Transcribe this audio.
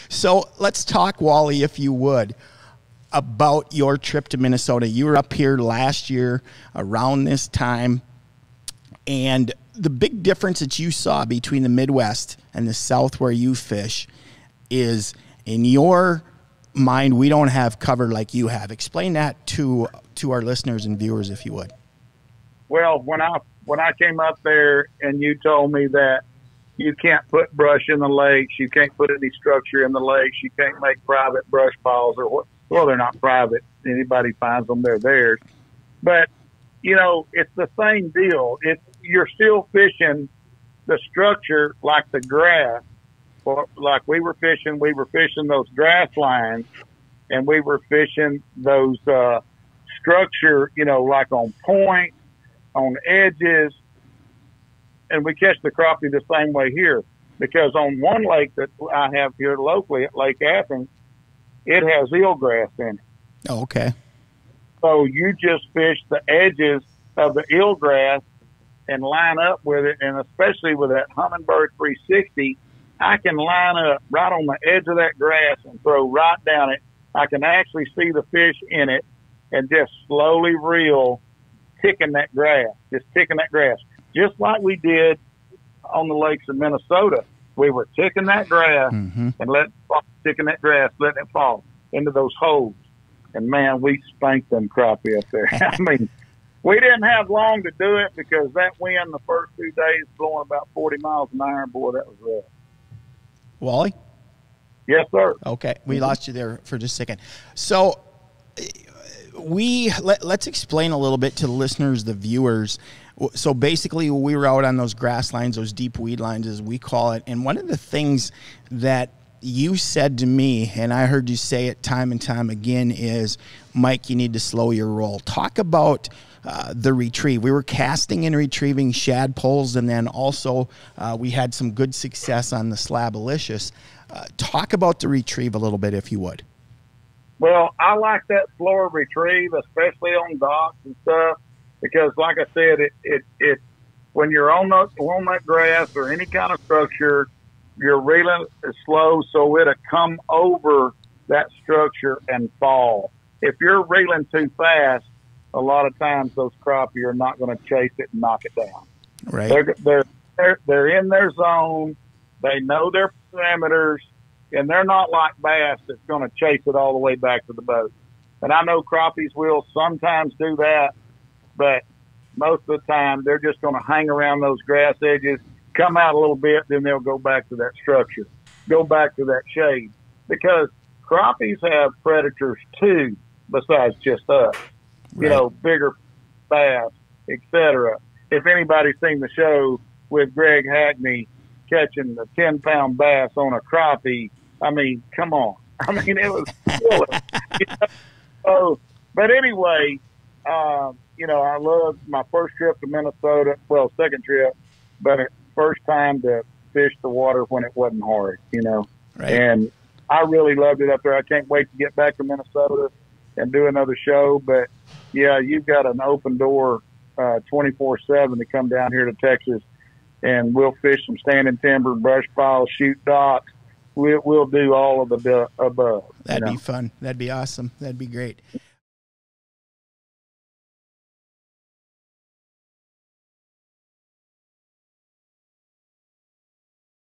So let's talk, Wally, if you would, about your trip to Minnesota. You were up here last year around this time, and the big difference that you saw between the Midwest and the South where you fish is, in your mind, we don't have covered like you have. Explain that to our listeners and viewers, if you would. Well, when I came up there and you told me that you can't put brush in the lakes, you can't put any structure in the lakes, you can't make private brush piles or what. Well, they're not private. Anybody finds them, they're theirs. But, you know, it's the same deal. You're still fishing the structure like the grass. Or like we were fishing those grass lines, and we were fishing those structure, you know, like on points, on edges. And we catch the crappie the same way here, because on one lake that I have here locally at Lake Athens, it has eelgrass in it. Oh, okay. So you just fish the edges of the eelgrass and line up with it, and especially with that Humminbird 360, I can line up right on the edge of that grass and throw right down it. I can actually see the fish in it and just slowly reel, ticking that grass, just like we did on the lakes of Minnesota. We were ticking that grass and letting it fall into those holes. And, man, we spanked them crappie up there. I mean, we didn't have long to do it because that wind the first 2 days blowing about 40 miles an hour. Boy, that was rough. Wally? Yes, sir. Okay, we lost you there for just a second. So let's explain a little bit to the listeners, the viewers. So basically, we were out on those grass lines, those deep weed lines, as we call it. And one of the things that you said to me, and I heard you say it time and time again, is, Mike, you need to slow your roll. Talk about the retrieve. We were casting and retrieving shad poles, and then also we had some good success on the Slabalicious. Talk about the retrieve a little bit, if you would. Well, I like that slower retrieve, especially on docks and stuff, because, like I said, it when you're on that grass or any kind of structure, you're reeling slow, so it'll come over that structure and fall. If you're reeling too fast, a lot of times those crappie are not going to chase it and knock it down. Right. They're in their zone. They know their parameters, and they're not like bass that's going to chase it all the way back to the boat. And I know crappies will sometimes do that, but most of the time they're just going to hang around those grass edges, come out a little bit, then they'll go back to that structure, go back to that shade. Because crappies have predators too, besides just us. Right. You know, bigger bass, etc. If anybody's seen the show with Greg Hackney catching the 10-pound bass on a crappie, I mean, come on. I mean, it was silly. You know? So, but anyway, you know, I loved my first trip to Minnesota. Well, second trip, but first time to fish the water when it wasn't hard, you know. Right. And I really loved it up there. I can't wait to get back to Minnesota and do another show. But, yeah, you've got an open door 24/7 to come down here to Texas, and we'll fish some standing timber, brush piles, shoot docks. We'll do all of the above. That'd be fun. That'd be awesome. That'd be great.